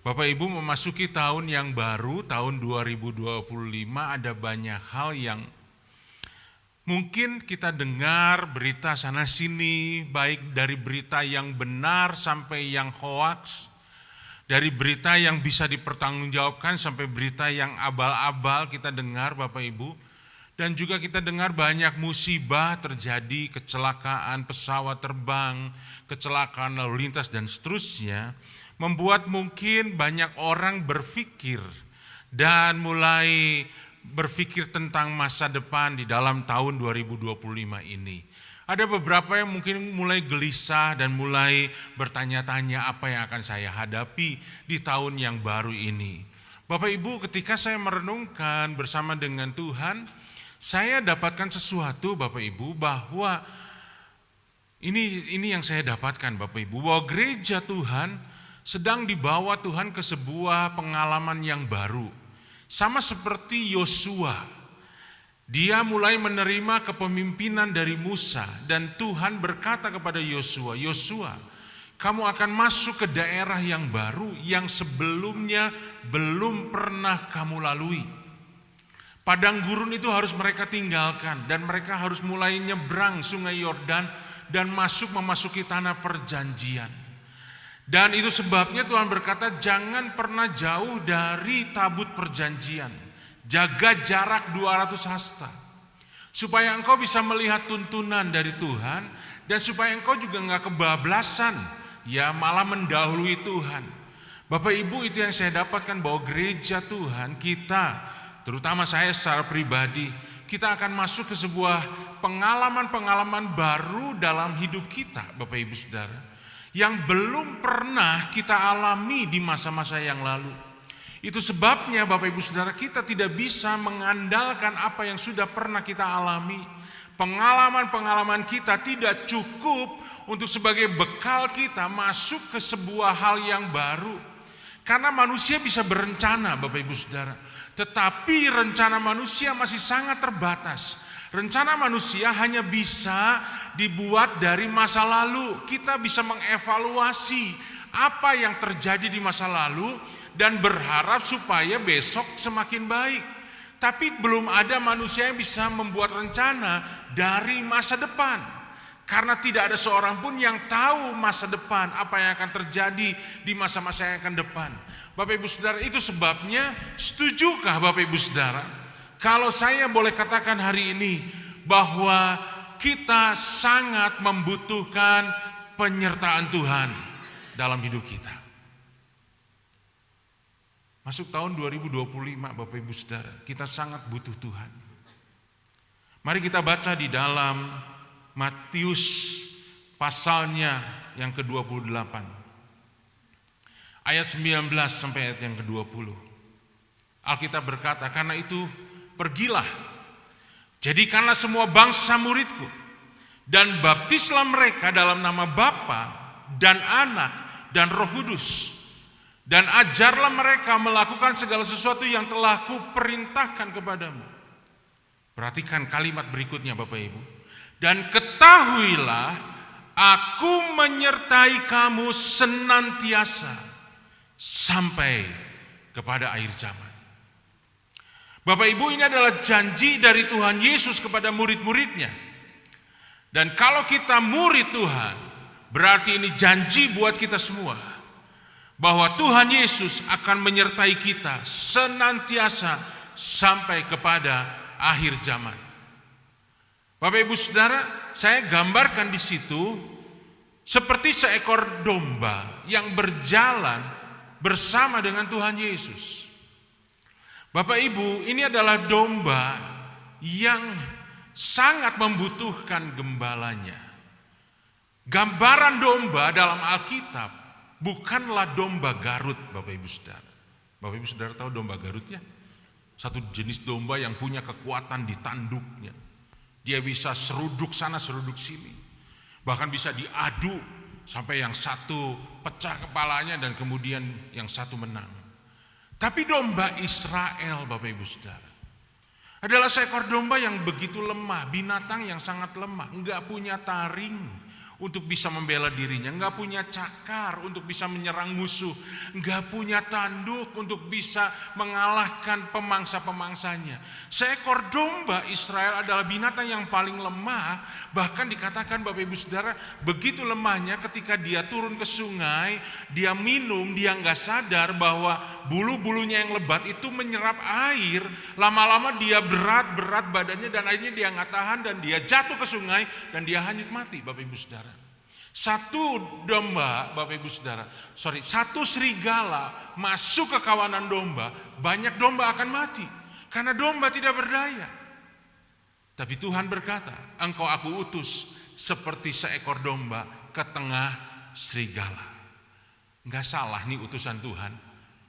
Bapak Ibu, memasuki tahun yang baru, tahun 2025, ada banyak hal yang mungkin kita dengar berita sana sini, baik dari berita yang benar sampai yang hoaks, dari berita yang bisa dipertanggungjawabkan sampai berita yang abal-abal kita dengar Bapak Ibu. Dan juga kita dengar banyak musibah terjadi, kecelakaan pesawat terbang, kecelakaan lalu lintas dan seterusnya. Membuat mungkin banyak orang berpikir dan mulai berpikir tentang masa depan di dalam tahun 2025 ini. Ada beberapa yang mungkin mulai gelisah dan mulai bertanya-tanya apa yang akan saya hadapi di tahun yang baru ini. Bapak Ibu, ketika saya merenungkan bersama dengan Tuhan, saya dapatkan sesuatu Bapak Ibu, bahwa ini yang saya dapatkan Bapak Ibu, bahwa gereja Tuhan sedang dibawa Tuhan ke sebuah pengalaman yang baru. Sama seperti Yosua, dia mulai menerima kepemimpinan dari Musa, dan Tuhan berkata kepada Yosua, "Yosua, kamu akan masuk ke daerah yang baru yang sebelumnya belum pernah kamu lalui. Padang gurun itu harus mereka tinggalkan, dan mereka harus mulai nyebrang sungai Yordan dan memasuki tanah perjanjian. Dan itu sebabnya Tuhan berkata, jangan pernah jauh dari tabut perjanjian. Jaga jarak 200 hasta. Supaya engkau bisa melihat tuntunan dari Tuhan, dan supaya engkau juga gak kebablasan, ya malah mendahului Tuhan." Bapak Ibu, itu yang saya dapatkan, bahwa gereja Tuhan kita, terutama saya secara pribadi, kita akan masuk ke sebuah pengalaman-pengalaman baru dalam hidup kita Bapak Ibu Saudara, yang belum pernah kita alami di masa-masa yang lalu. Itu sebabnya Bapak Ibu Saudara, kita tidak bisa mengandalkan apa yang sudah pernah kita alami. Pengalaman-pengalaman kita tidak cukup untuk sebagai bekal kita masuk ke sebuah hal yang baru. Karena manusia bisa berencana Bapak Ibu Saudara, tetapi rencana manusia masih sangat terbatas. Rencana manusia hanya bisa dibuat dari masa lalu. Kita bisa mengevaluasi apa yang terjadi di masa lalu dan berharap supaya besok semakin baik. Tapi belum ada manusia yang bisa membuat rencana dari masa depan. Karena tidak ada seorang pun yang tahu masa depan, apa yang akan terjadi di masa-masa yang akan depan. Bapak Ibu Saudara, itu sebabnya, setujukah Bapak Ibu Saudara, kalau saya boleh katakan hari ini bahwa kita sangat membutuhkan penyertaan Tuhan dalam hidup kita. Masuk tahun 2025 Bapak Ibu Saudara, kita sangat butuh Tuhan. Mari kita baca di dalam Matius pasalnya yang ke-28. Ayat 19 sampai ayat yang ke-20. Alkitab berkata, "Karena itu pergilah, jadikanlah semua bangsa muridku, dan baptislah mereka dalam nama Bapa dan Anak dan Roh Kudus, dan ajarlah mereka melakukan segala sesuatu yang telah kuperintahkan kepadamu." Perhatikan kalimat berikutnya Bapak Ibu. "Dan ketahuilah, aku menyertai kamu senantiasa sampai kepada akhir zaman." Bapak Ibu, ini adalah janji dari Tuhan Yesus kepada murid-muridnya. Dan kalau kita murid Tuhan, berarti ini janji buat kita semua, bahwa Tuhan Yesus akan menyertai kita senantiasa sampai kepada akhir zaman. Bapak Ibu Saudara, saya gambarkan di situ seperti seekor domba yang berjalan bersama dengan Tuhan Yesus. Bapak Ibu, ini adalah domba yang sangat membutuhkan gembalanya. Gambaran domba dalam Alkitab bukanlah domba Garut Bapak Ibu Saudara. Bapak Ibu Saudara tahu domba Garut ya? Satu jenis domba yang punya kekuatan di tanduknya. Dia bisa seruduk sana seruduk sini. Bahkan bisa diadu sampai yang satu pecah kepalanya dan kemudian yang satu menang. Tapi domba Israel Bapak Ibu Saudara adalah seekor domba yang begitu lemah, binatang yang sangat lemah, enggak punya taring untuk bisa membela dirinya, nggak punya cakar untuk bisa menyerang musuh, nggak punya tanduk untuk bisa mengalahkan pemangsa-pemangsanya. Seekor domba Israel adalah binatang yang paling lemah, bahkan dikatakan Bapak Ibu Saudara, begitu lemahnya ketika dia turun ke sungai, dia minum, dia nggak sadar bahwa bulu-bulunya yang lebat itu menyerap air, lama-lama dia berat badannya dan akhirnya dia nggak tahan dan dia jatuh ke sungai dan dia hanyut mati, Bapak Ibu Saudara. Satu serigala masuk ke kawanan domba, banyak domba akan mati karena domba tidak berdaya. Tapi Tuhan berkata, engkau aku utus seperti seekor domba ke tengah serigala. Enggak salah nih utusan Tuhan.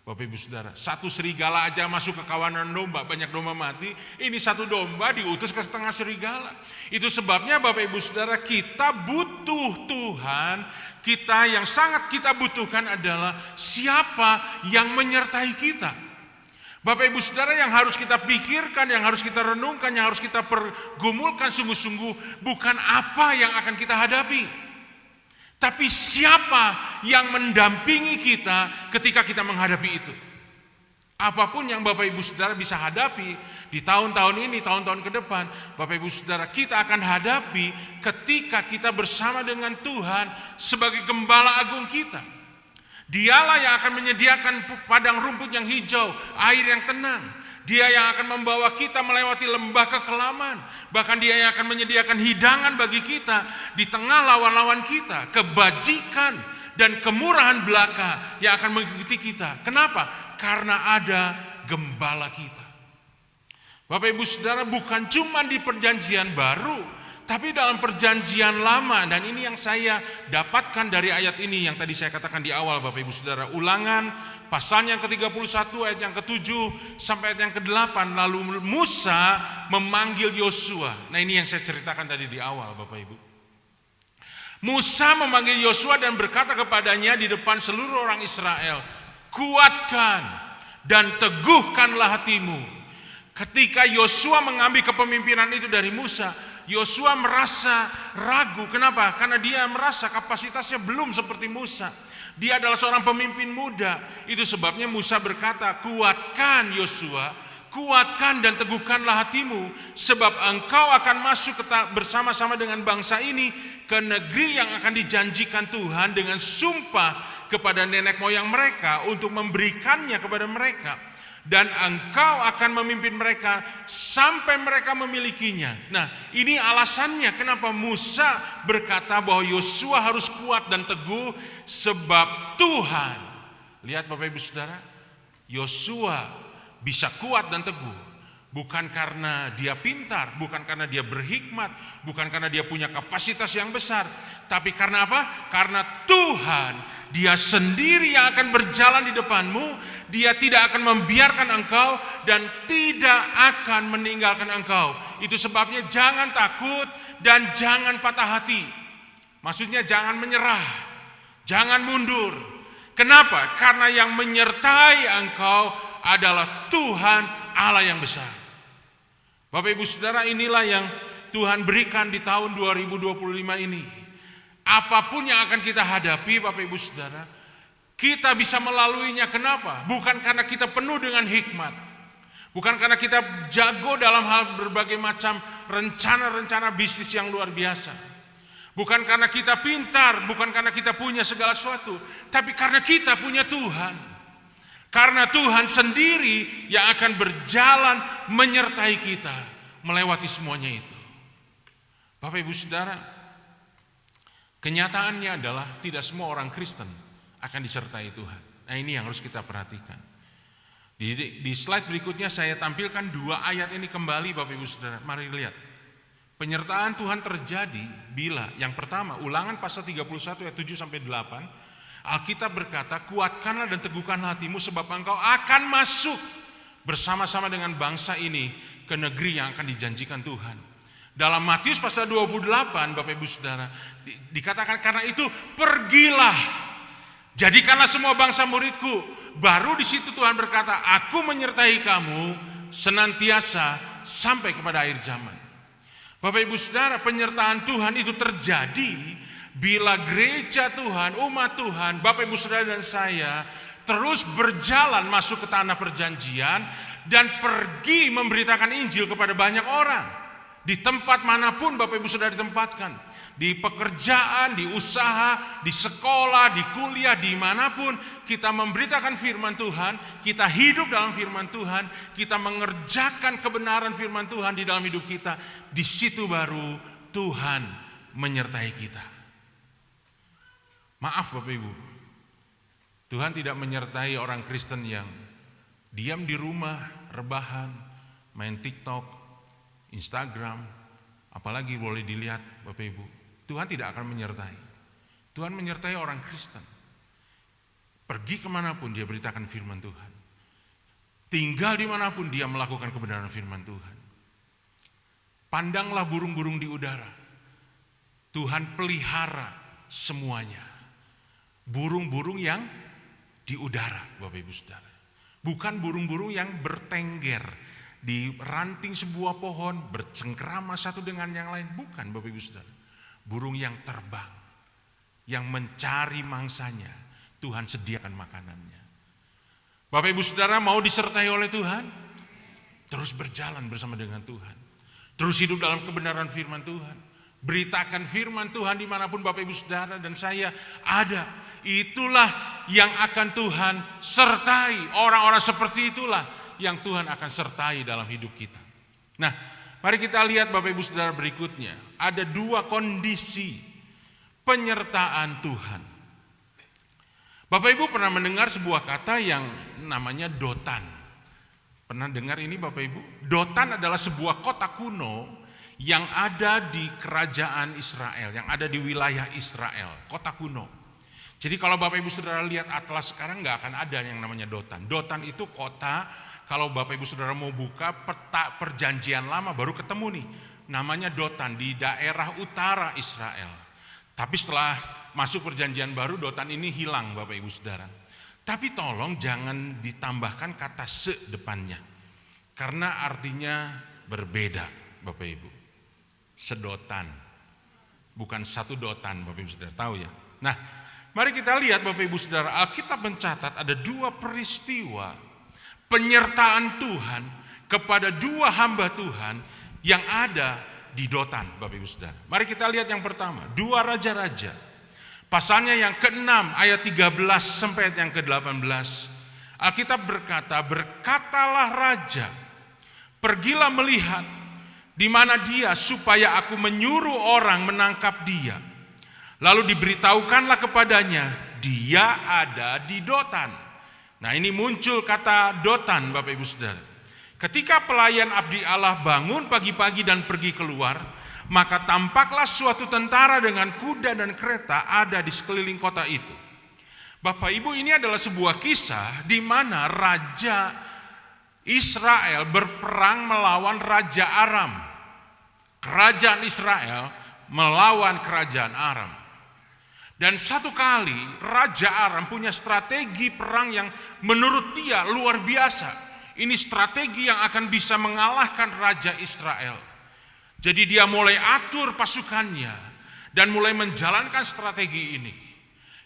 Bapak Ibu Saudara, satu serigala aja masuk ke kawanan domba, banyak domba mati. Ini satu domba diutus ke setengah serigala. Itu sebabnya Bapak Ibu Saudara, kita butuh Tuhan. Kita yang sangat kita butuhkan adalah siapa yang menyertai kita. Bapak Ibu Saudara, yang harus kita pikirkan, yang harus kita renungkan, yang harus kita pergumulkan sungguh-sungguh bukan apa yang akan kita hadapi, tapi siapa yang mendampingi kita ketika kita menghadapi itu. Apapun yang Bapak Ibu Saudara bisa hadapi di tahun-tahun ini, tahun-tahun ke depan, Bapak Ibu Saudara, kita akan hadapi ketika kita bersama dengan Tuhan sebagai gembala agung kita. Dialah yang akan menyediakan padang rumput yang hijau, air yang tenang. Dia yang akan membawa kita melewati lembah kekelaman. Bahkan dia yang akan menyediakan hidangan bagi kita di tengah lawan-lawan kita. Kebajikan dan kemurahan belaka yang akan mengikuti kita. Kenapa? Karena ada gembala kita. Bapak Ibu Saudara, bukan cuma di perjanjian baru, tapi dalam perjanjian lama. Dan ini yang saya dapatkan dari ayat ini yang tadi saya katakan di awal, Bapak Ibu Saudara. Ulangan pasal yang ke-31 ayat yang ke-7 sampai ayat yang ke-8. Lalu Musa memanggil Yosua. Nah, ini yang saya ceritakan tadi di awal, Bapak Ibu. Musa memanggil Yosua dan berkata kepadanya di depan seluruh orang Israel, kuatkan dan teguhkanlah hatimu. Ketika Yosua mengambil kepemimpinan itu dari Musa, Yosua merasa ragu. Kenapa? Karena dia merasa kapasitasnya belum seperti Musa. Dia adalah seorang pemimpin muda. Itu sebabnya Musa berkata, kuatkan Yosua, kuatkan dan teguhkanlah hatimu, sebab engkau akan masuk bersama-sama dengan bangsa ini ke negeri yang akan dijanjikan Tuhan dengan sumpah kepada nenek moyang mereka untuk memberikannya kepada mereka. Dan engkau akan memimpin mereka sampai mereka memilikinya. Nah, ini alasannya kenapa Musa berkata bahwa Yosua harus kuat dan teguh, sebab Tuhan. Lihat Bapak Ibu Saudara, Yosua bisa kuat dan teguh bukan karena dia pintar, bukan karena dia berhikmat, bukan karena dia punya kapasitas yang besar, tapi karena apa? Karena Tuhan, dia sendiri yang akan berjalan di depanmu. Dia tidak akan membiarkan engkau dan tidak akan meninggalkan engkau. Itu sebabnya jangan takut dan jangan patah hati. Maksudnya jangan menyerah, jangan mundur. Kenapa? Karena yang menyertai engkau adalah Tuhan Allah yang besar. Bapak Ibu Saudara, inilah yang Tuhan berikan di tahun 2025 ini. Apapun yang akan kita hadapi, Bapak Ibu Saudara, kita bisa melaluinya. Kenapa? Bukan karena kita penuh dengan hikmat, bukan karena kita jago dalam hal berbagai macam rencana-rencana bisnis yang luar biasa, bukan karena kita pintar, bukan karena kita punya segala sesuatu, tapi karena kita punya Tuhan. Karena Tuhan sendiri yang akan berjalan menyertai kita melewati semuanya itu. Bapak Ibu Saudara, kenyataannya adalah tidak semua orang Kristen akan disertai Tuhan. Nah, ini yang harus kita perhatikan. Di slide berikutnya saya tampilkan dua ayat ini kembali, Bapak Ibu Saudara. Mari lihat. Penyertaan Tuhan terjadi bila yang pertama, Ulangan pasal 31 ayat 7 sampai 8. Alkitab berkata, kuatkanlah dan teguhkanlah hatimu, sebab engkau akan masuk bersama-sama dengan bangsa ini ke negeri yang akan dijanjikan Tuhan. Dalam Matius pasal 28, Bapak Ibu Saudara, dikatakan karena itu pergilah, jadikanlah semua bangsa muridku. Baru di situ Tuhan berkata, aku menyertai kamu senantiasa sampai kepada akhir zaman. Bapak Ibu Saudara, penyertaan Tuhan itu terjadi Bila gereja Tuhan, umat Tuhan, Bapak Ibu Saudara dan saya terus berjalan masuk ke tanah perjanjian dan pergi memberitakan Injil kepada banyak orang. Di tempat manapun Bapak Ibu Saudara ditempatkan. Di pekerjaan, di usaha, di sekolah, di kuliah, dimanapun kita memberitakan firman Tuhan, kita hidup dalam firman Tuhan, kita mengerjakan kebenaran firman Tuhan di dalam hidup kita. Di situ baru Tuhan menyertai kita. Maaf Bapak Ibu, Tuhan tidak menyertai orang Kristen yang diam di rumah, rebahan, main TikTok, Instagram, apalagi boleh dilihat Bapak Ibu. Tuhan tidak akan menyertai. Tuhan menyertai orang Kristen. Pergi kemanapun dia beritakan firman Tuhan. Tinggal dimanapun dia melakukan kebenaran firman Tuhan. Pandanglah burung-burung di udara. Tuhan pelihara semuanya. Burung-burung yang di udara, Bapak Ibu Saudara. Bukan burung-burung yang bertengger di ranting sebuah pohon, bercengkrama satu dengan yang lain. Bukan Bapak Ibu Saudara. Burung yang terbang, yang mencari mangsanya, Tuhan sediakan makanannya. Bapak Ibu Saudara mau disertai oleh Tuhan? Terus berjalan bersama dengan Tuhan. Terus hidup dalam kebenaran firman Tuhan. Beritakan firman Tuhan dimanapun Bapak Ibu Saudara dan saya ada. Itulah yang akan Tuhan sertai. Orang-orang seperti itulah yang Tuhan akan sertai dalam hidup kita. Nah, mari kita lihat Bapak Ibu Saudara berikutnya. Ada dua kondisi penyertaan Tuhan. Bapak Ibu pernah mendengar sebuah kata yang namanya Dotan. Pernah dengar ini Bapak Ibu? Dotan adalah sebuah kota kuno yang ada di kerajaan Israel, yang ada di wilayah Israel, kota kuno. Jadi kalau Bapak Ibu Saudara lihat atlas sekarang nggak akan ada yang namanya Dotan. Dotan itu kota, kalau Bapak Ibu Saudara mau buka peta perjanjian lama baru ketemu nih. Namanya Dotan di daerah utara Israel. Tapi setelah masuk perjanjian baru Dotan ini hilang Bapak Ibu Saudara. Tapi tolong jangan ditambahkan kata se depannya. Karena artinya berbeda Bapak Ibu. Sedotan. Bukan satu dotan Bapak Ibu Saudara tahu ya. Nah, mari kita lihat Bapak Ibu Saudara, Alkitab mencatat ada dua peristiwa penyertaan Tuhan kepada dua hamba Tuhan yang ada di Dotan Bapak Ibu Saudara. Mari kita lihat yang pertama, 2 Raja-Raja. Pasalnya yang ke-6 ayat 13 sampai ayat yang ke-18. Alkitab berkata, berkatalah raja, pergilah melihat di mana dia supaya aku menyuruh orang menangkap dia. Lalu diberitahukanlah kepadanya, dia ada di Dotan. Nah ini muncul kata Dotan Bapak Ibu Saudara. Ketika pelayan abdi Allah bangun pagi-pagi dan pergi keluar, maka tampaklah suatu tentara dengan kuda dan kereta ada di sekeliling kota itu. Bapak Ibu, ini adalah sebuah kisah di mana Raja Israel berperang melawan Raja Aram. Kerajaan Israel melawan kerajaan Aram. Dan satu kali Raja Aram punya strategi perang yang menurut dia luar biasa. Ini strategi yang akan bisa mengalahkan Raja Israel. Jadi dia mulai atur pasukannya dan mulai menjalankan strategi ini.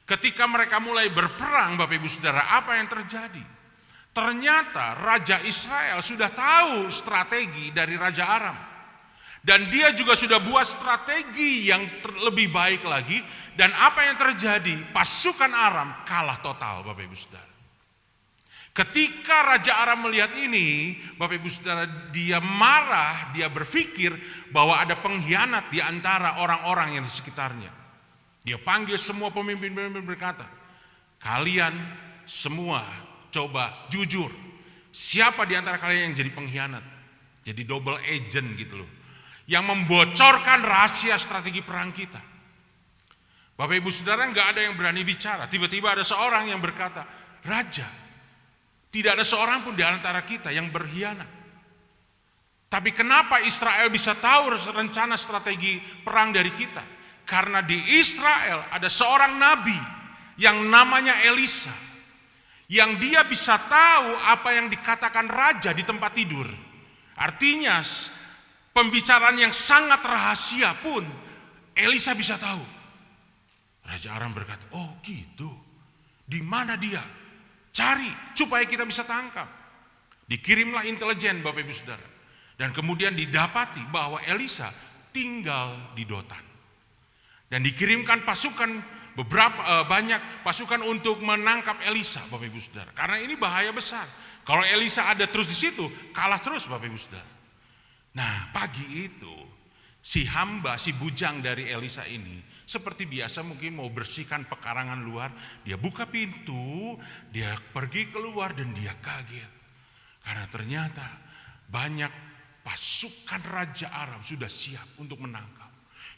Ketika mereka mulai berperang Bapak Ibu Saudara, apa yang terjadi? Ternyata Raja Israel sudah tahu strategi dari Raja Aram. Dan dia juga sudah buat strategi yang lebih baik lagi. Dan apa yang terjadi? Pasukan Aram kalah total Bapak Ibu Saudara. Ketika Raja Aram melihat ini, Bapak Ibu Saudara, dia marah, dia berpikir bahwa ada pengkhianat di antara orang-orang yang di sekitarnya. Dia panggil semua pemimpin-pemimpin berkata, kalian semua coba jujur. Siapa di antara kalian yang jadi pengkhianat? Jadi double agent gitu loh. Yang membocorkan rahasia strategi perang kita. Bapak Ibu Saudara, nggak ada yang berani bicara. Tiba-tiba ada seorang yang berkata, Raja, tidak ada seorang pun di antara kita yang berkhianat. Tapi kenapa Israel bisa tahu rencana strategi perang dari kita? Karena di Israel ada seorang nabi yang namanya Elisa. Yang dia bisa tahu apa yang dikatakan raja di tempat tidur. Artinya pembicaraan yang sangat rahasia pun Elisa bisa tahu. Raja Aram berkata, oh gitu, di mana dia? Cari supaya kita bisa tangkap. Dikirimlah intelijen Bapak Ibu Saudara. Dan kemudian didapati bahwa Elisa tinggal di Dotan. Dan dikirimkan pasukan banyak pasukan untuk menangkap Elisa Bapak Ibu Saudara. Karena ini bahaya besar. Kalau Elisa ada terus di situ, kalah terus Bapak Ibu Saudara. Nah, pagi itu si hamba, si bujang dari Elisa ini seperti biasa mungkin mau bersihkan pekarangan luar. Dia buka pintu, dia pergi keluar dan dia kaget. Karena ternyata banyak pasukan Raja Aram sudah siap untuk menangkap.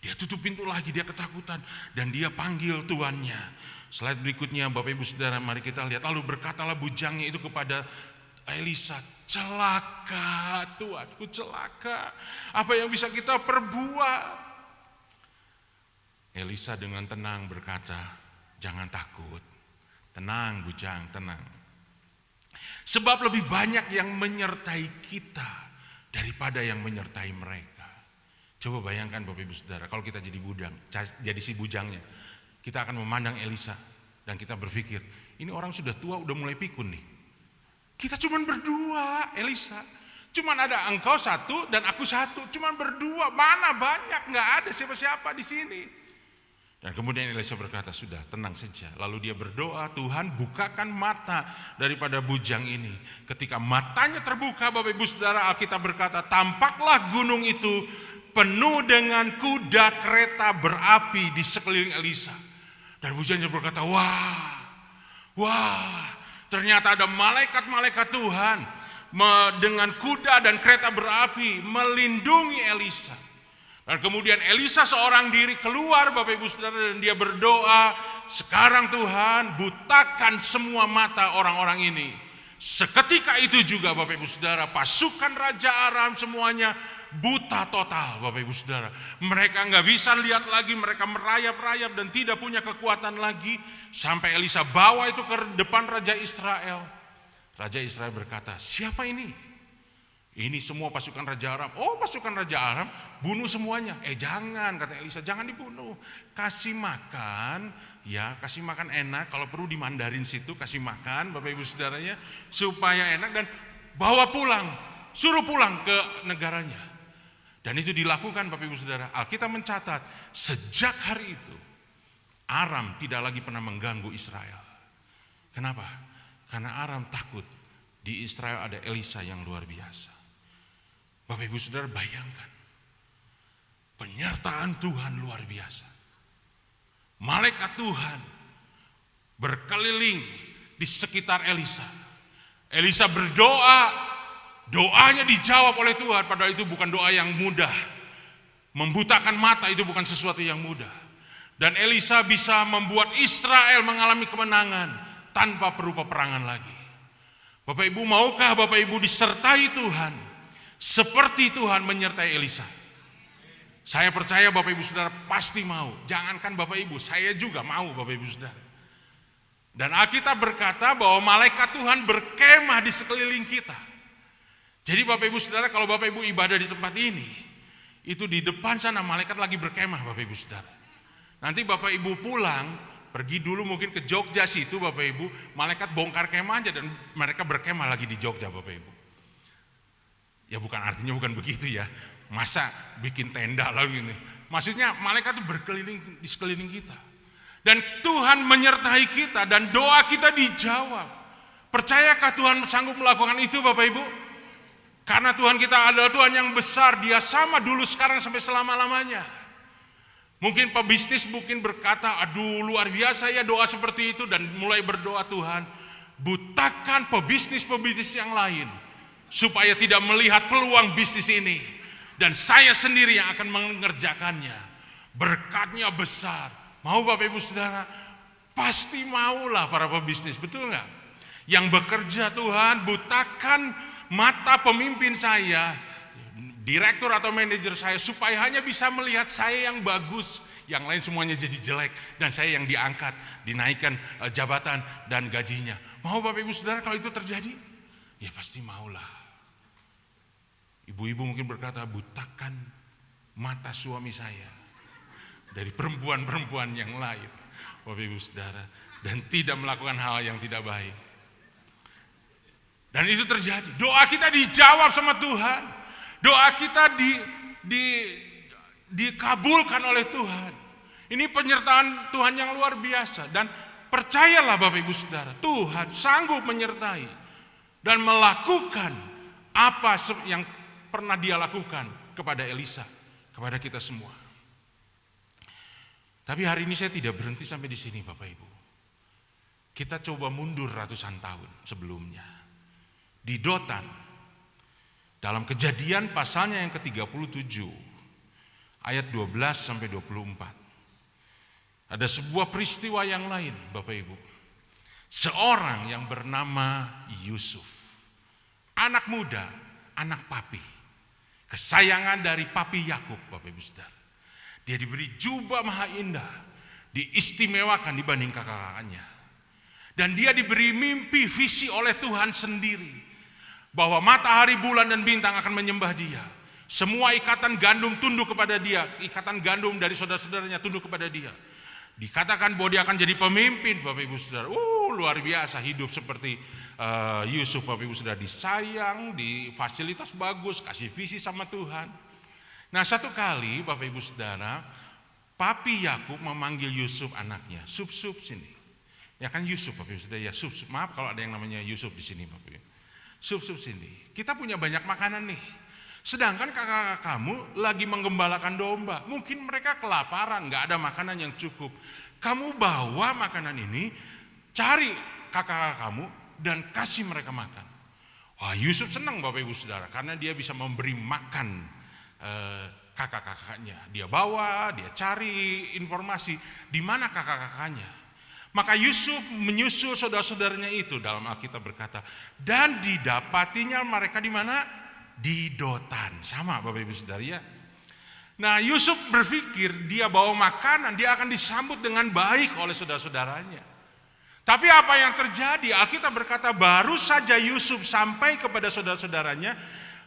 Dia tutup pintu lagi, dia ketakutan. Dan dia panggil tuannya. Slide berikutnya Bapak Ibu Saudara, mari kita lihat. Lalu berkatalah bujangnya itu kepada Elisa, celaka tuanku, celaka. Apa yang bisa kita perbuat? Elisa dengan tenang berkata, jangan takut. Tenang bujang, tenang. Sebab lebih banyak yang menyertai kita daripada yang menyertai mereka. Coba bayangkan Bapak Ibu Saudara, kalau kita jadi si bujangnya, kita akan memandang Elisa dan kita berpikir, ini orang sudah tua, udah mulai pikun nih. Kita cuman berdua, Elisa. Cuman ada engkau satu dan aku satu, cuman berdua. Mana banyak, nggak ada siapa-siapa di sini. Dan kemudian Elisa berkata, sudah tenang saja. Lalu dia berdoa, Tuhan bukakan mata daripada bujang ini. Ketika matanya terbuka, Bapak Ibu Saudara, Alkitab berkata, tampaklah gunung itu penuh dengan kuda kereta berapi di sekeliling Elisa. Dan bujangnya berkata, wah, ternyata ada malaikat-malaikat Tuhan dengan kuda dan kereta berapi melindungi Elisa. Dan kemudian Elisa seorang diri keluar Bapak Ibu Saudara dan dia berdoa, sekarang Tuhan butakan semua mata orang-orang ini. Seketika itu juga Bapak Ibu Saudara, pasukan Raja Aram semuanya buta total Bapak Ibu Saudara. Mereka nggak bisa lihat lagi, mereka merayap-rayap dan tidak punya kekuatan lagi. Sampai Elisa bawa itu ke depan Raja Israel. Raja Israel berkata, siapa ini? Ini semua pasukan Raja Aram. Oh, pasukan Raja Aram, bunuh semuanya. Jangan, kata Elisa, jangan dibunuh. Kasih makan, ya kasih makan enak. Kalau perlu di Mandarin situ, kasih makan Bapak Ibu Saudaranya supaya enak dan bawa pulang, suruh pulang ke negaranya. Dan itu dilakukan Bapak Ibu Saudara. Alkitab mencatat, sejak hari itu Aram tidak lagi pernah mengganggu Israel. Kenapa? Karena Aram takut di Israel ada Elisa yang luar biasa. Bapak Ibu Saudara bayangkan, penyertaan Tuhan luar biasa. Malaikat Tuhan berkeliling di sekitar Elisa. Elisa berdoa, doanya dijawab oleh Tuhan, padahal itu bukan doa yang mudah. Membutakan mata itu bukan sesuatu yang mudah. Dan Elisa bisa membuat Israel mengalami kemenangan tanpa perlu peperangan lagi. Bapak Ibu, maukah Bapak Ibu disertai Tuhan seperti Tuhan menyertai Elisa? Saya percaya Bapak Ibu Saudara pasti mau. Jangankan Bapak Ibu, saya juga mau Bapak Ibu Saudara. Dan Alkitab berkata bahwa malaikat Tuhan berkemah di sekeliling kita. Jadi Bapak Ibu Saudara, kalau Bapak Ibu ibadah di tempat ini, itu di depan sana malaikat lagi berkemah Bapak Ibu Saudara. Nanti Bapak Ibu pulang, pergi dulu mungkin ke Jogja situ Bapak Ibu, malaikat bongkar kemah aja dan mereka berkemah lagi di Jogja Bapak Ibu. Ya artinya bukan begitu ya, masa bikin tenda lagi nih. Maksudnya malaikat itu berkeliling di sekeliling kita. Dan Tuhan menyertai kita dan doa kita dijawab. Percayakah Tuhan sanggup melakukan itu Bapak Ibu? Karena Tuhan kita adalah Tuhan yang besar, Dia sama dulu sekarang sampai selama-lamanya. Mungkin pebisnis mungkin berkata, aduh luar biasa ya doa seperti itu, dan mulai berdoa, Tuhan butakan pebisnis-pebisnis yang lain supaya tidak melihat peluang bisnis ini, dan saya sendiri yang akan mengerjakannya. Berkatnya besar. Mau Bapak Ibu Saudara? Pasti maulah para pebisnis, betul nggak? Yang bekerja, Tuhan butakan mata pemimpin saya, direktur atau manajer saya, supaya hanya bisa melihat saya yang bagus, yang lain semuanya jadi jelek, dan saya yang diangkat, dinaikkan jabatan dan gajinya. Mau Bapak Ibu Saudara kalau itu terjadi? Ya pasti maulah. Ibu-ibu mungkin berkata, butakan mata suami saya dari perempuan-perempuan yang lain. Bapak Ibu Saudara, dan tidak melakukan hal yang tidak baik. Dan itu terjadi. Doa kita dijawab sama Tuhan. Doa kita dikabulkan oleh Tuhan. Ini penyertaan Tuhan yang luar biasa. Dan percayalah Bapak Ibu Saudara, Tuhan sanggup menyertai dan melakukan apa yang pernah Dia lakukan kepada Elisa, kepada kita semua. Tapi hari ini saya tidak berhenti sampai di sini Bapak Ibu. Kita coba mundur ratusan tahun sebelumnya. Di Dotan, dalam Kejadian pasalnya yang ke-37, ayat 12 sampai 24. Ada sebuah peristiwa yang lain Bapak Ibu. Seorang yang bernama Yusuf. Anak muda, anak papi. Kesayangan dari papi Yakub Bapak Ibu Saudara. Dia diberi jubah maha indah, diistimewakan dibanding kakak-kakaknya. Dan dia diberi mimpi, visi oleh Tuhan sendiri, bahwa matahari, bulan, dan bintang akan menyembah dia. Semua ikatan gandum tunduk kepada dia, ikatan gandum dari saudara-saudaranya tunduk kepada dia. Dikatakan bahwa dia akan jadi pemimpin Bapak Ibu Saudara. Luar biasa hidup seperti Yusuf Bapak Ibu Saudara. Disayang, di fasilitas bagus, kasih visi sama Tuhan. Nah satu kali Bapak Ibu Saudara, papi Yakub memanggil Yusuf anaknya, sup sini. Ya kan Yusuf Bapak Ibu Saudara, ya sup. Maaf kalau ada yang namanya Yusuf di sini Bapak Ibu. Sup sini. Kita punya banyak makanan nih. Sedangkan kakak-kakak kamu lagi menggembalakan domba. Mungkin mereka kelaparan, gak ada makanan yang cukup. Kamu bawa makanan ini, cari kakak-kakak kamu dan kasih mereka makan. Wah Yusuf senang Bapak Ibu Saudara, karena dia bisa memberi makan kakak-kakaknya. Dia bawa, dia cari informasi di mana kakak-kakaknya. Maka Yusuf menyusul saudara-saudaranya itu, dalam Alkitab berkata, dan didapatinya mereka di mana? Di Dotan. Sama Bapak Ibu Saudara ya. Nah Yusuf berpikir dia bawa makanan, dia akan disambut dengan baik oleh saudara-saudaranya. Tapi apa yang terjadi? Alkitab berkata baru saja Yusuf sampai kepada saudara-saudaranya,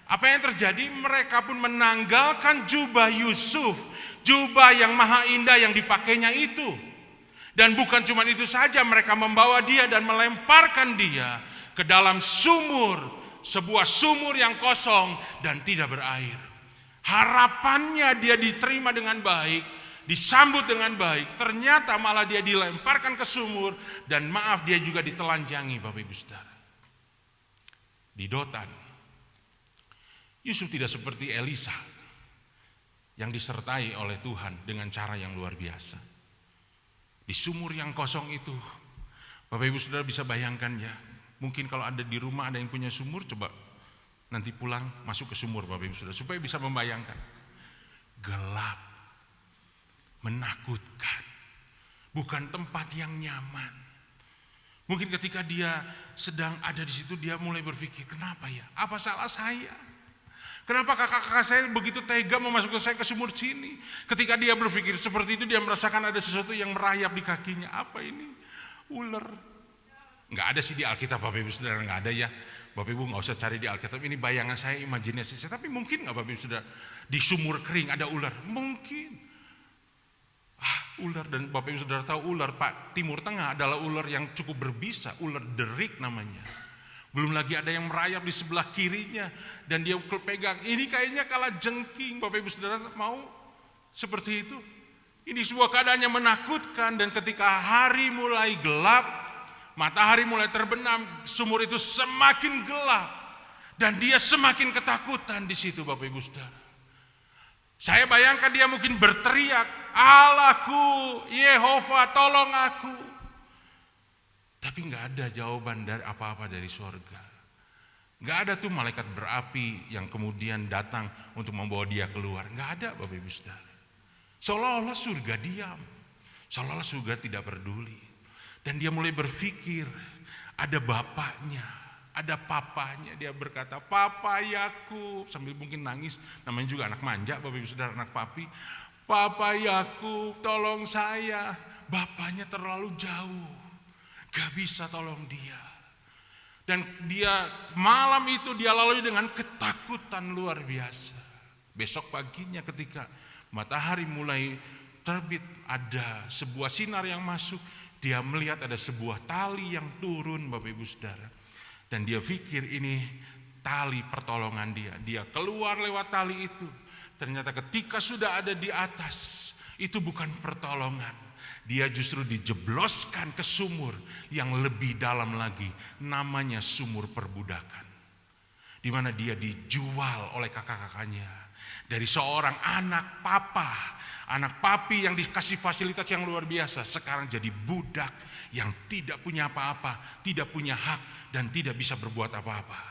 apa yang terjadi? Mereka pun menanggalkan jubah Yusuf, jubah yang maha indah yang dipakainya itu. Dan bukan cuma itu saja, mereka membawa dia dan melemparkan dia ke dalam sumur, sebuah sumur yang kosong dan tidak berair. Harapannya dia diterima dengan baik, disambut dengan baik, ternyata malah dia dilemparkan ke sumur dan maaf dia juga ditelanjangi Bapak Ibu Saudara. Di Dotan, Yusuf tidak seperti Elisa yang disertai oleh Tuhan dengan cara yang luar biasa. Di sumur yang kosong itu, Bapak Ibu Saudara bisa bayangkan ya, mungkin kalau ada di rumah ada yang punya sumur, coba nanti pulang masuk ke sumur Bapak Ibu Saudara, supaya bisa membayangkan. Gelap, menakutkan, bukan tempat yang nyaman. Mungkin ketika dia sedang ada di situ, dia mulai berpikir, kenapa ya? Apa salah saya? Kenapa kakak-kakak saya begitu tega memasukkan saya ke sumur sini? Ketika dia berpikir seperti itu, dia merasakan ada sesuatu yang merayap di kakinya. Apa ini? Ular. Nggak ada sih di Alkitab Bapak Ibu Saudara, nggak ada ya. Bapak Ibu nggak usah cari di Alkitab. Ini bayangan saya, imajinasi saya. Tapi mungkin nggak Bapak Ibu Saudara, di sumur kering ada ular? Mungkin. Ular, dan Bapak Ibu Saudara tahu ular Pak Timur Tengah adalah ular yang cukup berbisa, ular derik namanya. Belum lagi ada yang merayap di sebelah kirinya dan dia pegang. Ini kayaknya kalah jengking. Bapak Ibu Saudara mau seperti itu? Ini sebuah keadaan yang menakutkan, dan ketika hari mulai gelap, matahari mulai terbenam, sumur itu semakin gelap dan dia semakin ketakutan di situ Bapak Ibu Saudara. Saya bayangkan dia mungkin berteriak, Allahku, Yehova tolong aku. Tapi nggak ada jawaban dari apa-apa dari sorga. Nggak ada tuh malaikat berapi yang kemudian datang untuk membawa dia keluar. Nggak ada Bapak Ibu Saudara. Seolah-olah surga diam. Seolah-olah surga tidak peduli. Dan dia mulai berpikir, ada bapaknya, ada papanya. Dia berkata, Papa Yakub, sambil mungkin nangis. Namanya juga anak manja Bapak Ibu Saudara, anak papi. Papa Yakub, tolong saya. Bapaknya terlalu jauh. Gak bisa tolong dia. Dan dia malam itu dia lalui dengan ketakutan luar biasa. Besok paginya ketika matahari mulai terbit, ada sebuah sinar yang masuk. Dia melihat ada sebuah tali yang turun, Bapak Ibu Saudara. Dan dia pikir ini tali pertolongan dia. Dia keluar lewat tali itu. Ternyata ketika sudah ada di atas, itu bukan pertolongan. Dia justru dijebloskan ke sumur yang lebih dalam lagi. Namanya sumur perbudakan. Di mana dia dijual oleh kakak-kakaknya. Dari seorang anak papa, anak papi yang dikasih fasilitas yang luar biasa, sekarang jadi budak yang tidak punya apa-apa, tidak punya hak, dan tidak bisa berbuat apa-apa.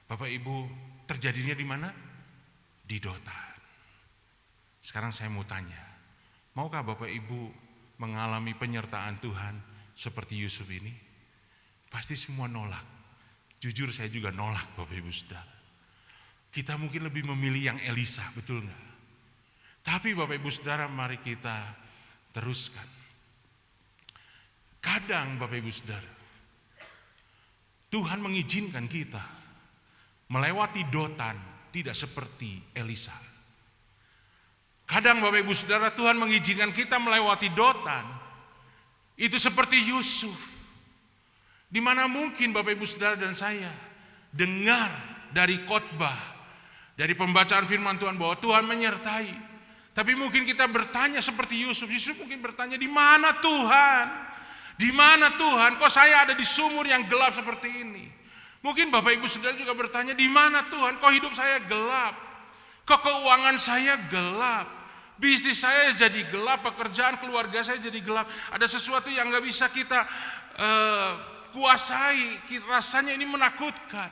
Bapak Ibu, terjadinya di mana? Di Dotan. Sekarang saya mau tanya, maukah Bapak Ibu mengalami penyertaan Tuhan seperti Yusuf ini? Pasti semua nolak. Jujur saya juga nolak, Bapak Ibu Saudara. Kita mungkin lebih memilih yang Elisa, betul nggak? Tapi Bapak Ibu Saudara, mari kita teruskan. Kadang Bapak Ibu Saudara, Tuhan mengizinkan kita melewati Dotan tidak seperti Elisa. Kadang Bapak Ibu Saudara, Tuhan mengizinkan kita melewati Dotan itu seperti Yusuf. Di mana mungkin Bapak Ibu Saudara dan saya dengar dari khotbah, dari pembacaan firman Tuhan bahwa Tuhan menyertai. Tapi mungkin kita bertanya seperti Yusuf. Yusuf mungkin bertanya, di mana Tuhan? Di mana Tuhan? Kok saya ada di sumur yang gelap seperti ini? Mungkin Bapak Ibu Saudara juga bertanya, di mana Tuhan? Kok hidup saya gelap? Kok keuangan saya gelap? Bisnis saya jadi gelap, pekerjaan keluarga saya jadi gelap. Ada sesuatu yang gak bisa kita kuasai. Rasanya ini menakutkan.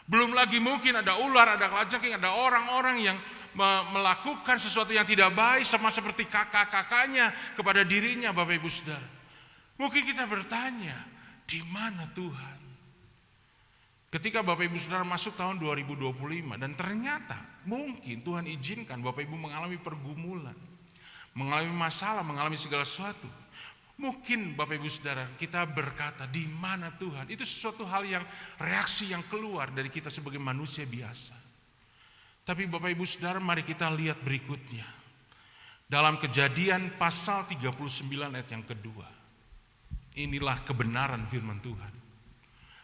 Belum lagi mungkin ada ular, ada kalajengking, ada orang-orang yang melakukan sesuatu yang tidak baik sama seperti kakak-kakaknya kepada dirinya, Bapak Ibu Saudara. Mungkin kita bertanya, di mana Tuhan? Ketika Bapak Ibu Saudara masuk tahun 2025 dan ternyata mungkin Tuhan izinkan Bapak Ibu mengalami pergumulan, mengalami masalah, mengalami segala sesuatu. Mungkin Bapak Ibu Saudara kita berkata, di mana Tuhan? Itu sesuatu hal yang reaksi yang keluar dari kita sebagai manusia biasa. Tapi Bapak Ibu Saudara, mari kita lihat berikutnya. Dalam Kejadian pasal 39 ayat yang kedua. Inilah kebenaran firman Tuhan.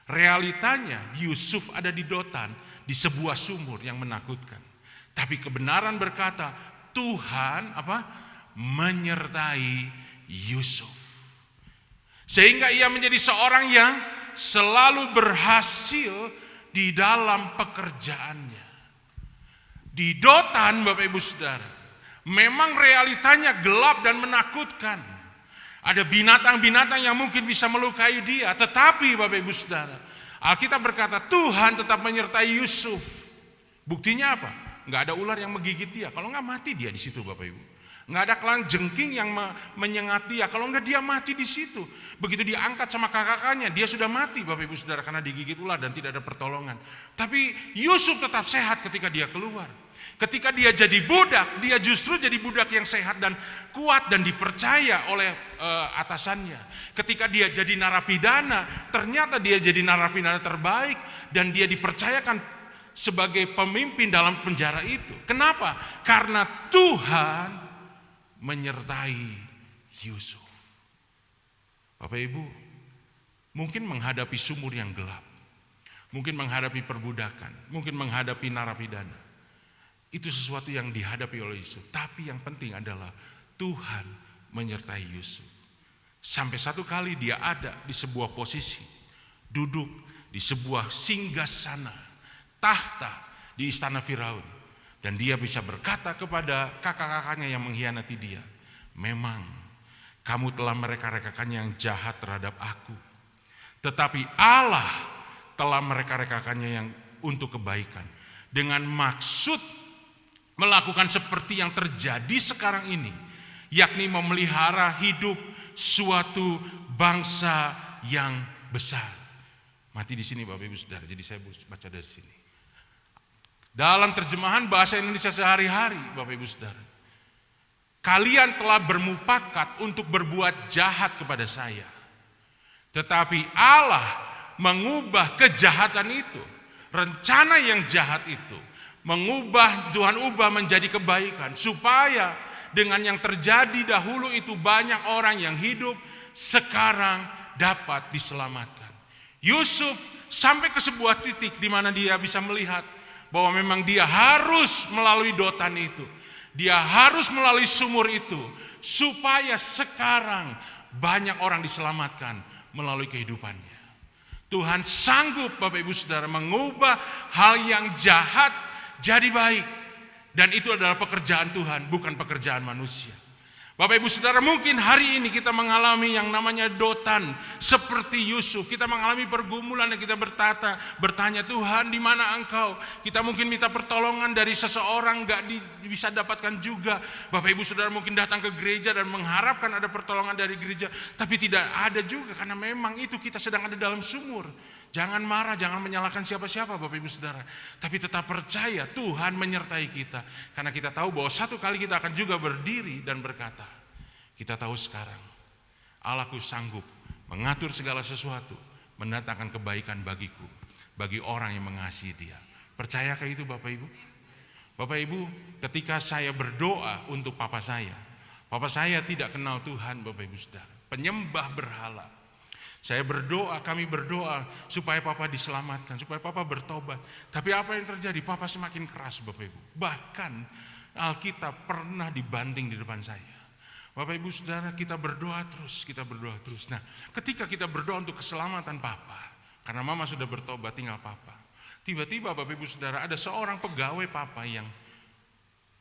Realitanya Yusuf ada di Dotan, di sebuah sumur yang menakutkan. Tapi kebenaran berkata, Tuhan menyertai Yusuf. Sehingga ia menjadi seorang yang selalu berhasil di dalam pekerjaannya. Di Dotan, Bapak Ibu Saudara, memang realitanya gelap dan menakutkan. Ada binatang-binatang yang mungkin bisa melukai dia. Tetapi Bapak Ibu Saudara, Alkitab berkata Tuhan tetap menyertai Yusuf. Buktinya apa? Nggak ada ular yang menggigit dia. Kalau nggak mati dia di situ, Bapak Ibu. Nggak ada kalajengking yang menyengat dia. Kalau nggak dia mati di situ. Begitu diangkat sama kakak-kakaknya, dia sudah mati, Bapak Ibu Saudara, karena digigit ular dan tidak ada pertolongan. Tapi Yusuf tetap sehat ketika dia keluar. Ketika dia jadi budak, dia justru jadi budak yang sehat dan kuat dan dipercaya oleh atasannya. Ketika dia jadi narapidana, ternyata dia jadi narapidana terbaik dan dia dipercayakan sebagai pemimpin dalam penjara itu. Kenapa? Karena Tuhan menyertai Yusuf. Bapak Ibu, mungkin menghadapi sumur yang gelap, mungkin menghadapi perbudakan, mungkin menghadapi narapidana. Itu sesuatu yang dihadapi oleh Yusuf. Tapi yang penting adalah Tuhan menyertai Yusuf. Sampai satu kali dia ada di sebuah posisi, duduk di sebuah singgasana, tahta di istana Firaun. Dan dia bisa berkata kepada kakak-kakaknya yang mengkhianati dia, memang kamu telah mereka-rekakan yang jahat terhadap aku. Tetapi Allah telah mereka-rekakannya yang untuk kebaikan. Dengan maksud melakukan seperti yang terjadi sekarang ini, yakni memelihara hidup suatu bangsa yang besar. Mati di sini Bapak Ibu Saudara, jadi saya baca dari sini. Dalam terjemahan bahasa Indonesia sehari-hari, Bapak Ibu Saudara, kalian telah bermufakat untuk berbuat jahat kepada saya. Tetapi Allah mengubah kejahatan itu, rencana yang jahat itu, Tuhan ubah menjadi kebaikan, supaya dengan yang terjadi dahulu itu banyak orang yang hidup sekarang dapat diselamatkan. Yusuf sampai ke sebuah titik di mana dia bisa melihat bahwa memang dia harus melalui Dotan itu. Dia harus melalui sumur itu supaya sekarang banyak orang diselamatkan melalui kehidupannya. Tuhan sanggup Bapak Ibu Saudara mengubah hal yang jahat jadi baik. Dan itu adalah pekerjaan Tuhan, bukan pekerjaan manusia. Bapak Ibu Saudara, mungkin hari ini kita mengalami yang namanya Dotan seperti Yusuf. Kita mengalami pergumulan dan kita bertanya, Tuhan di mana Engkau? Kita mungkin minta pertolongan dari seseorang, gak bisa dapatkan juga. Bapak Ibu Saudara mungkin datang ke gereja dan mengharapkan ada pertolongan dari gereja, tapi tidak ada juga karena memang itu kita sedang ada dalam sumur. Jangan marah, jangan menyalahkan siapa-siapa Bapak Ibu Saudara. Tapi tetap percaya Tuhan menyertai kita. Karena kita tahu bahwa satu kali kita akan juga berdiri dan berkata, kita tahu sekarang Allahku sanggup mengatur segala sesuatu, mendatangkan kebaikan bagiku, bagi orang yang mengasihi Dia. Percayakah itu Bapak Ibu? Bapak Ibu, ketika saya berdoa untuk papa saya tidak kenal Tuhan Bapak Ibu Saudara, penyembah berhala. Saya berdoa, kami berdoa supaya papa diselamatkan, supaya papa bertobat. Tapi apa yang terjadi? Papa semakin keras Bapak Ibu. Bahkan Alkitab pernah dibanting di depan saya. Bapak Ibu Saudara, kita berdoa terus. Nah, ketika kita berdoa untuk keselamatan papa, karena mama sudah bertobat tinggal papa. Tiba-tiba Bapak Ibu Saudara ada seorang pegawai papa yang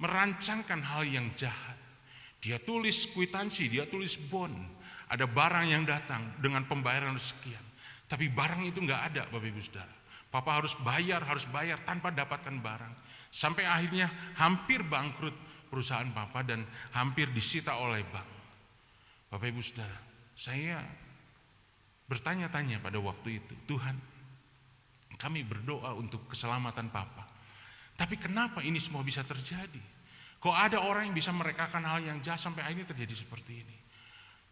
merancangkan hal yang jahat. Dia tulis kwitansi, dia tulis bond. Ada barang yang datang dengan pembayaran sekian. Tapi barang itu enggak ada Bapak Ibu Saudara. Papa harus bayar tanpa dapatkan barang. Sampai akhirnya hampir bangkrut perusahaan papa dan hampir disita oleh bank. Bapak Ibu Saudara, saya bertanya-tanya pada waktu itu, Tuhan, kami berdoa untuk keselamatan papa. Tapi kenapa ini semua bisa terjadi? Kok ada orang yang bisa merekakan hal yang jahat sampai akhirnya terjadi seperti ini?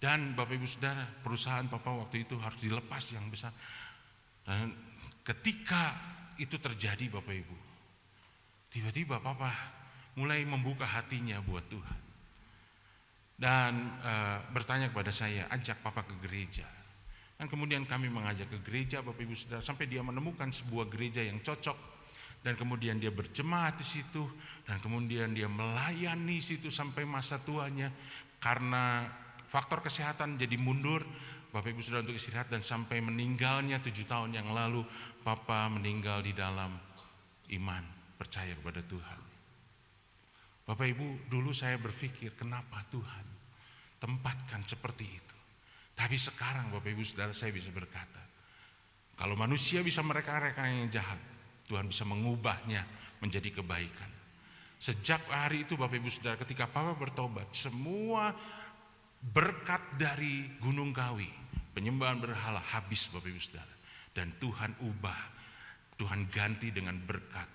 Dan Bapak Ibu Saudara, perusahaan papa waktu itu harus dilepas yang besar. Dan ketika itu terjadi Bapak Ibu, tiba-tiba papa mulai membuka hatinya buat Tuhan. Dan bertanya kepada saya, ajak papa ke gereja. Dan kemudian kami mengajak ke gereja Bapak Ibu Saudara, sampai dia menemukan sebuah gereja yang cocok. Dan kemudian dia berjemaat di situ. Dan kemudian dia melayani situ sampai masa tuanya. Karena faktor kesehatan jadi mundur Bapak Ibu Saudara untuk istirahat, dan sampai meninggalnya 7 tahun yang lalu papa meninggal di dalam iman, percaya kepada Tuhan. Bapak Ibu, dulu saya berpikir kenapa Tuhan tempatkan seperti itu. Tapi sekarang Bapak Ibu Saudara saya bisa berkata, kalau manusia bisa mereka-reka yang jahat, Tuhan bisa mengubahnya menjadi kebaikan. Sejak hari itu Bapak Ibu Saudara, ketika papa bertobat, semua berkat dari Gunung Kawi, penyembahan berhala habis Bapak Ibu Saudara. Dan Tuhan ubah, Tuhan ganti dengan berkat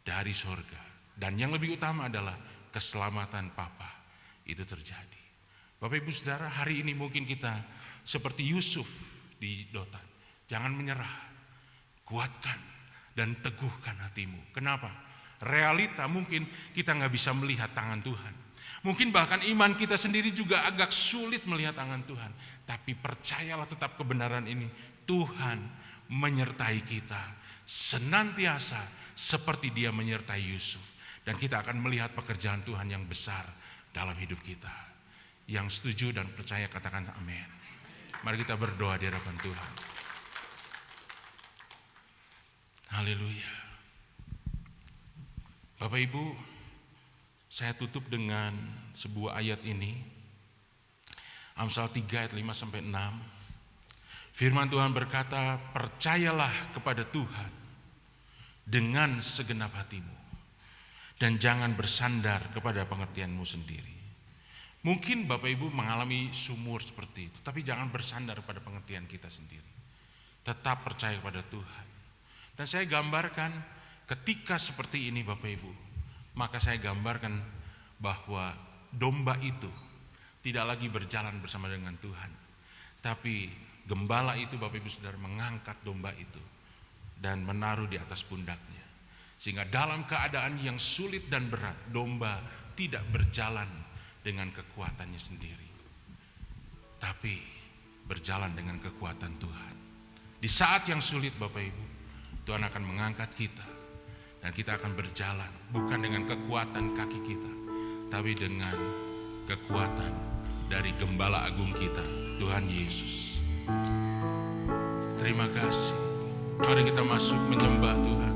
dari sorga. Dan yang lebih utama adalah keselamatan papa itu terjadi. Bapak Ibu Saudara, hari ini mungkin kita seperti Yusuf di Dotan. Jangan menyerah, kuatkan dan teguhkan hatimu. Kenapa? Realita mungkin kita gak bisa melihat tangan Tuhan. Mungkin bahkan iman kita sendiri juga agak sulit melihat tangan Tuhan. Tapi percayalah tetap kebenaran ini. Tuhan menyertai kita senantiasa seperti Dia menyertai Yusuf. Dan kita akan melihat pekerjaan Tuhan yang besar dalam hidup kita. Yang setuju dan percaya katakan amin. Mari kita berdoa di hadapan Tuhan. Haleluya. Bapak Ibu, saya tutup dengan sebuah ayat ini. Amsal 3 ayat 5-6. Firman Tuhan berkata, percayalah kepada Tuhan dengan segenap hatimu, dan jangan bersandar kepada pengertianmu sendiri. Mungkin Bapak Ibu mengalami sumur seperti itu, tapi jangan bersandar pada pengertian kita sendiri. Tetap percaya kepada Tuhan. Dan saya gambarkan ketika seperti ini Bapak Ibu, maka saya gambarkan bahwa domba itu tidak lagi berjalan bersama dengan Tuhan. Tapi gembala itu Bapak Ibu Saudara mengangkat domba itu dan menaruh di atas pundaknya. Sehingga dalam keadaan yang sulit dan berat, domba tidak berjalan dengan kekuatannya sendiri, tapi berjalan dengan kekuatan Tuhan. Di saat yang sulit Bapak Ibu, Tuhan akan mengangkat kita dan kita akan berjalan bukan dengan kekuatan kaki kita, tapi dengan kekuatan dari Gembala Agung kita, Tuhan Yesus. Terima kasih. Mari kita masuk menyembah Tuhan.